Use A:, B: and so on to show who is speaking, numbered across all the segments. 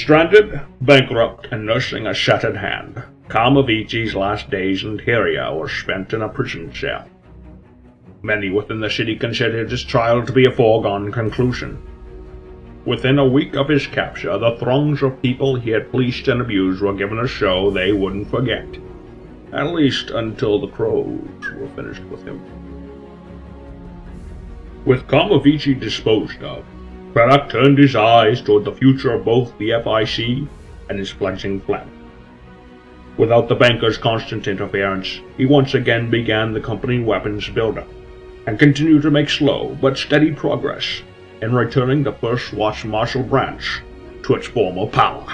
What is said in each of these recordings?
A: Stranded, bankrupt, and nursing a shattered hand, Kamovici's last days in Tyria were spent in a prison cell. Many within the city considered his trial to be a foregone conclusion. Within a week of his capture, the throngs of people he had fleeced and abused were given a show they wouldn't forget, at least until the crows were finished with him. With Kamovici disposed of, Craddock turned his eyes toward the future of both the FIC and his fledgling family. Without the banker's constant interference, he once again began the company weapons buildup, and continued to make slow but steady progress in returning the First Watch Marshal branch to its former power.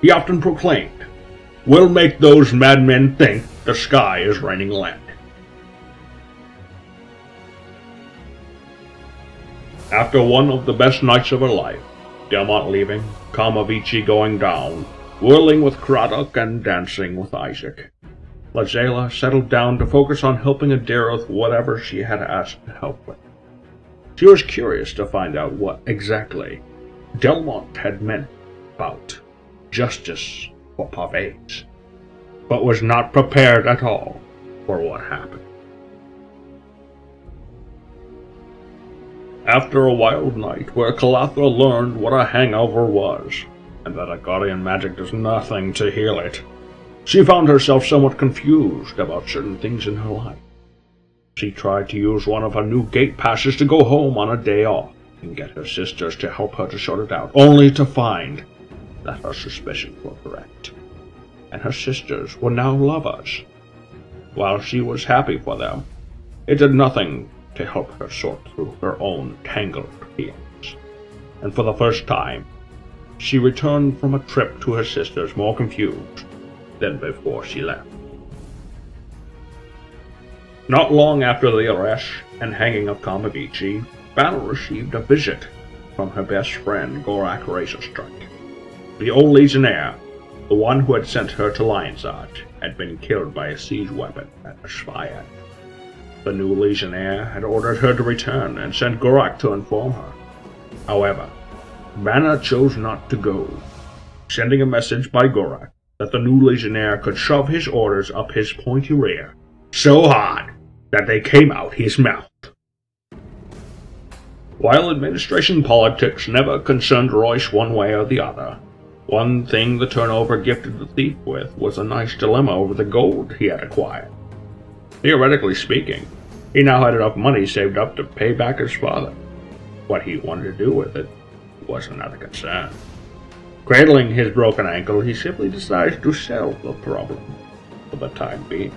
A: He often proclaimed, "We'll make those madmen think the sky is raining lead." After one of the best nights of her life, Delmont leaving, Kamovici going down, whirling with Craddock and dancing with Isaac, Lazela settled down to focus on helping Adira with whatever she had asked to help with. She was curious to find out what exactly Delmont had meant about justice for Parvez, but was not prepared at all for what happened. After a wild night where Calathra learned what a hangover was, and that Agarian magic does nothing to heal it, she found herself somewhat confused about certain things in her life. She tried to use one of her new gate passes to go home on a day off and get her sisters to help her to sort it out, only to find that her suspicions were correct, and her sisters were now lovers. While she was happy for them, it did nothing to help her sort through her own tangled feelings, and for the first time, she returned from a trip to her sisters more confused than before she left. Not long after the arrest and hanging of Kamovici, Battle received a visit from her best friend Gorak Razorstrike. The old Legionnaire, the one who had sent her to Lion's Arch, had been killed by a siege weapon at Ashfaya. The new Legionnaire had ordered her to return and sent Gorak to inform her. However, Banner chose not to go, sending a message by Gorak that the new Legionnaire could shove his orders up his pointy rear so hard that they came out his mouth. While administration politics never concerned Royce one way or the other, one thing the turnover gifted the thief with was a nice dilemma over the gold he had acquired. Theoretically speaking, he now had enough money saved up to pay back his father. What he wanted to do with it was another concern. Cradling his broken ankle, he simply decided to sell the problem for the time being,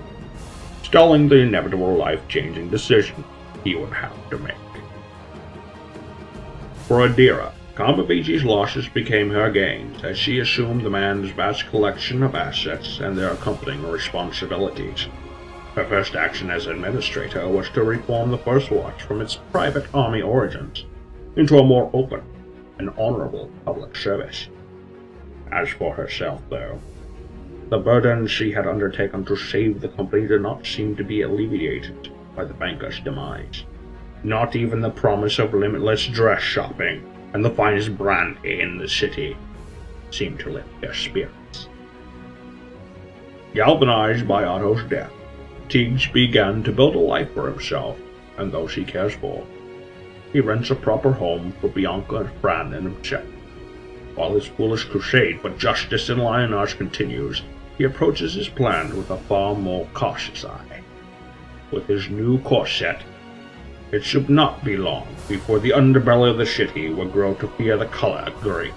A: stalling the inevitable life-changing decision he would have to make. For Adira, Kamovici's losses became her gains as she assumed the man's vast collection of assets and their accompanying responsibilities. Her first action as administrator was to reform the First Watch from its private army origins into a more open and honorable public service. As for herself, though, the burden she had undertaken to save the company did not seem to be alleviated by the banker's demise. Not even the promise of limitless dress shopping and the finest brandy in the city seemed to lift their spirits. Galvanized by Otto's death, Teagues began to build a life for himself and those he cares for. He rents a proper home for Bianca and Fran and himself. While his foolish crusade for justice in Lionarch continues, he approaches his plan with a far more cautious eye. With his new corset, it should not be long before the underbelly of the city will grow to fear the color green.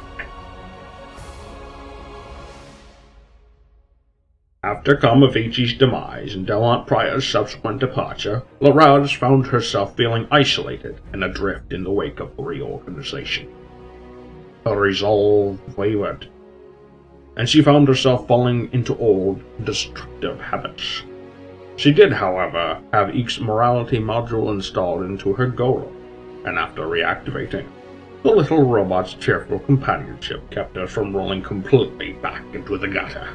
A: After Kamovici's demise and Delmont Prior's subsequent departure, Laraz found herself feeling isolated and adrift in the wake of the reorganization. Her resolve wavered, and she found herself falling into old, destructive habits. She did, however, have Eek's morality module installed into her golem, and after reactivating, the little robot's cheerful companionship kept her from rolling completely back into the gutter.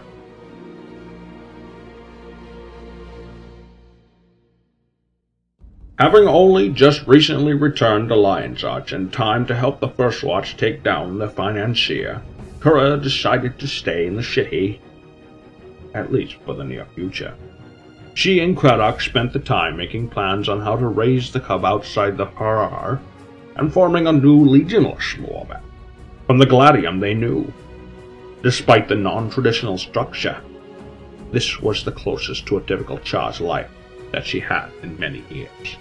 A: Having only just recently returned to Lion's Arch in time to help the First Watch take down the financier, Kura decided to stay in the city, at least for the near future. She and Craddock spent the time making plans on how to raise the cub outside the Harar and forming a new legionless warband from the Gladium they knew. Despite the non-traditional structure, this was the closest to a typical Char's life that she had in many years.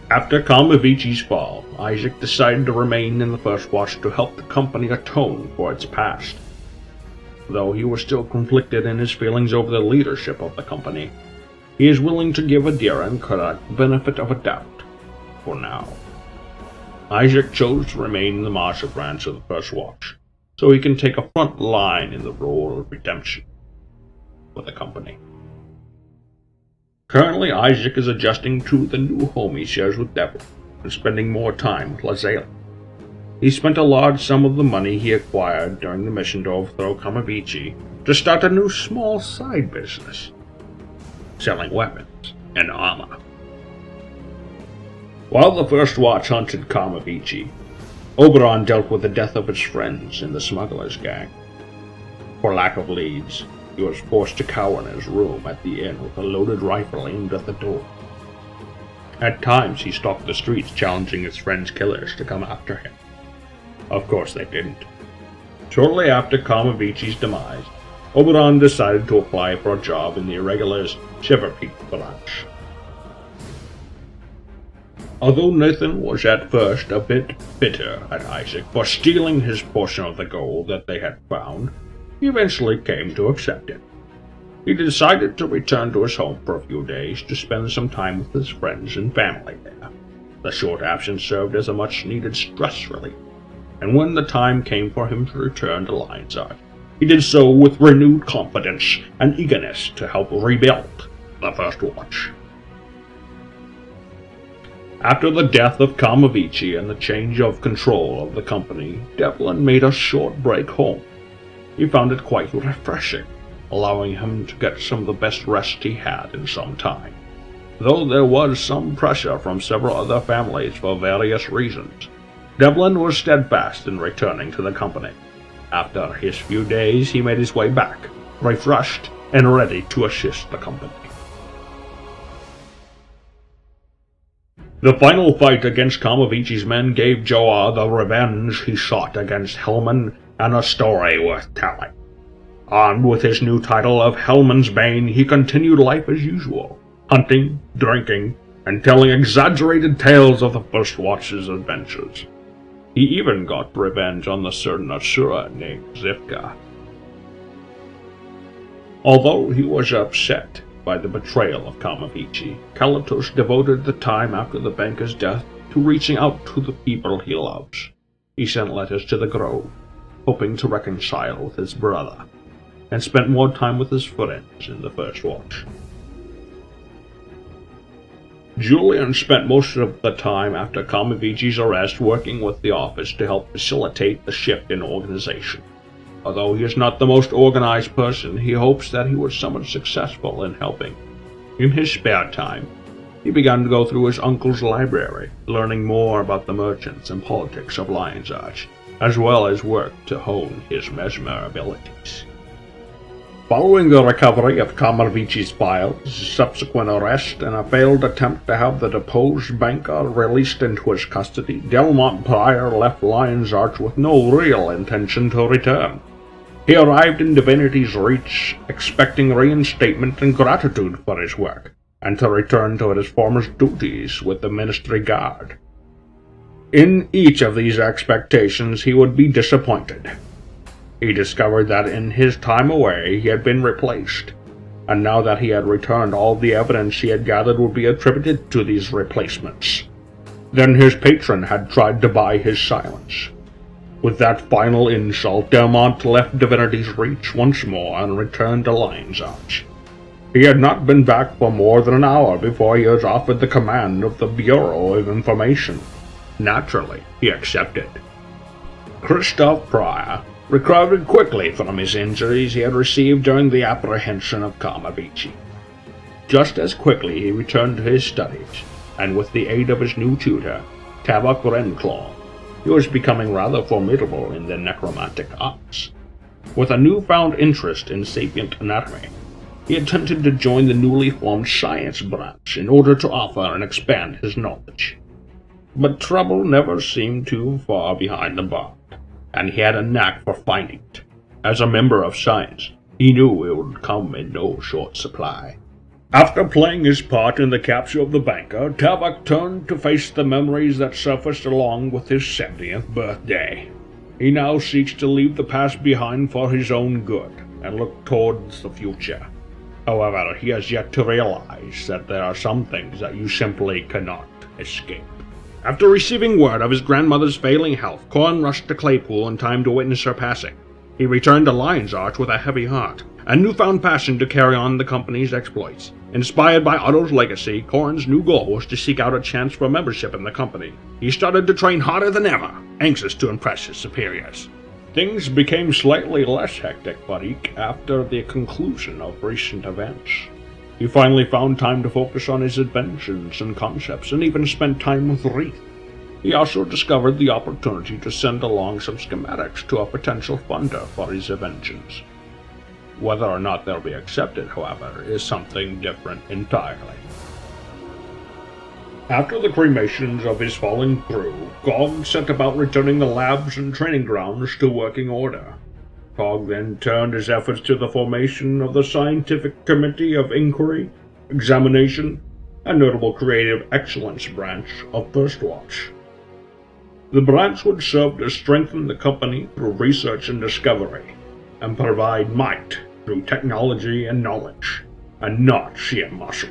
A: After Kamavichi's fall, Isaac decided to remain in the First Watch to help the company atone for its past. Though he was still conflicted in his feelings over the leadership of the company, he is willing to give Adira and Craddock the benefit of a doubt, for now. Isaac chose to remain in the Marshal branch of the First Watch, so he can take a front line in the role of redemption for the company. Currently, Isaac is adjusting to the new home he shares with Devlin and spending more time with Lae'zel. He spent a large sum of the money he acquired during the mission to overthrow Kamavichi to start a new small side business, selling weapons and armor. While the First Watch hunted Kamavichi, Oberon dealt with the death of his friends in the smugglers' gang. For lack of leads, he was forced to cower in his room at the inn with a loaded rifle aimed at the door. At times, he stalked the streets challenging his friends' killers to come after him. Of course they didn't. Shortly after Kamavichi's demise, Oberon decided to apply for a job in the Irregulars' Shiverpeak branch. Although Nathan was at first a bit bitter at Isaac for stealing his portion of the gold that they had found, he eventually came to accept it. He decided to return to his home for a few days to spend some time with his friends and family there. The short absence served as a much-needed stress relief, and when the time came for him to return to Lion's Arch, he did so with renewed confidence and eagerness to help rebuild the First Watch. After the death of Kamavichi and the change of control of the company, Devlin made a short break home. He found it quite refreshing, allowing him to get some of the best rest he had in some time. Though there was some pressure from several other families for various reasons, Devlin was steadfast in returning to the company. After his few days, he made his way back, refreshed and ready to assist the company. The final fight against Kamavichi's men gave Joa the revenge he sought against Hellman and a story worth telling. Armed with his new title of Hellman's Bane, he continued life as usual, hunting, drinking, and telling exaggerated tales of the First Watch's adventures. He even got revenge on the certain Asura named Zivka. Although he was upset by the betrayal of Kamavichi, Kalatos devoted the time after the banker's death to reaching out to the people he loves. He sent letters to the Grove, hoping to reconcile with his brother, and spent more time with his friends in the First Watch. Julian spent most of the time after Kamavichi's arrest working with the office to help facilitate the shift in organization. Although he is not the most organized person, he hopes that he was somewhat successful in helping. In his spare time, he began to go through his uncle's library, learning more about the merchants and politics of Lion's Arch, as well as work to hone his mesmer abilities. Following the recovery of Kamavichi's files, his subsequent arrest, and a failed attempt to have the deposed banker released into his custody, Delmont Pryor left Lion's Arch with no real intention to return. He arrived in Divinity's Reach expecting reinstatement and gratitude for his work, and to return to his former duties with the Ministry Guard. In each of these expectations he would be disappointed. He discovered that in his time away he had been replaced, and now that he had returned, all the evidence he had gathered would be attributed to these replacements. Then his patron had tried to buy his silence. With that final insult, Delmont left Divinity's Reach once more and returned to Lion's Arch. He had not been back for more than an hour before he was offered the command of the Bureau of Information. Naturally, he accepted. Christoph Pryor recovered quickly from his injuries he had received during the apprehension of Kamavichi. Just as quickly he returned to his studies, and with the aid of his new tutor, Tabak Renclaw, he was becoming rather formidable in the necromantic arts. With a newfound interest in sapient anatomy, he attempted to join the newly formed science branch in order to offer and expand his knowledge. But trouble never seemed too far behind the bar, and he had a knack for finding it. As a member of science, he knew it would come in no short supply. After playing his part in the capture of the banker, Tavok turned to face the memories that surfaced along with his 70th birthday. He now seeks to leave the past behind for his own good and look towards the future. However, he has yet to realize that there are some things that you simply cannot escape. After receiving word of his grandmother's failing health, Corin rushed to Claypool in time to witness her passing. He returned to Lion's Arch with a heavy heart, a newfound passion to carry on the company's exploits. Inspired by Otto's legacy, Corin's new goal was to seek out a chance for membership in the company. He started to train harder than ever, anxious to impress his superiors. Things became slightly less hectic for Eek after the conclusion of recent events. He finally found time to focus on his inventions and concepts, and even spent time with Wreath. He also discovered the opportunity to send along some schematics to a potential funder for his inventions. Whether or not they'll be accepted, however, is something different entirely. After the cremations of his fallen crew, Gog set about returning the labs and training grounds to working order. Gog then turned his efforts to the formation of the Scientific Committee of Inquiry, Examination, and Notable Creative Excellence branch of First Watch. The branch would serve to strengthen the company through research and discovery, and provide might through technology and knowledge, and not sheer muscle.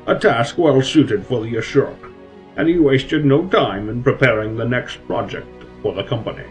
A: A task well suited for the Ashura, and he wasted no time in preparing the next project for the company.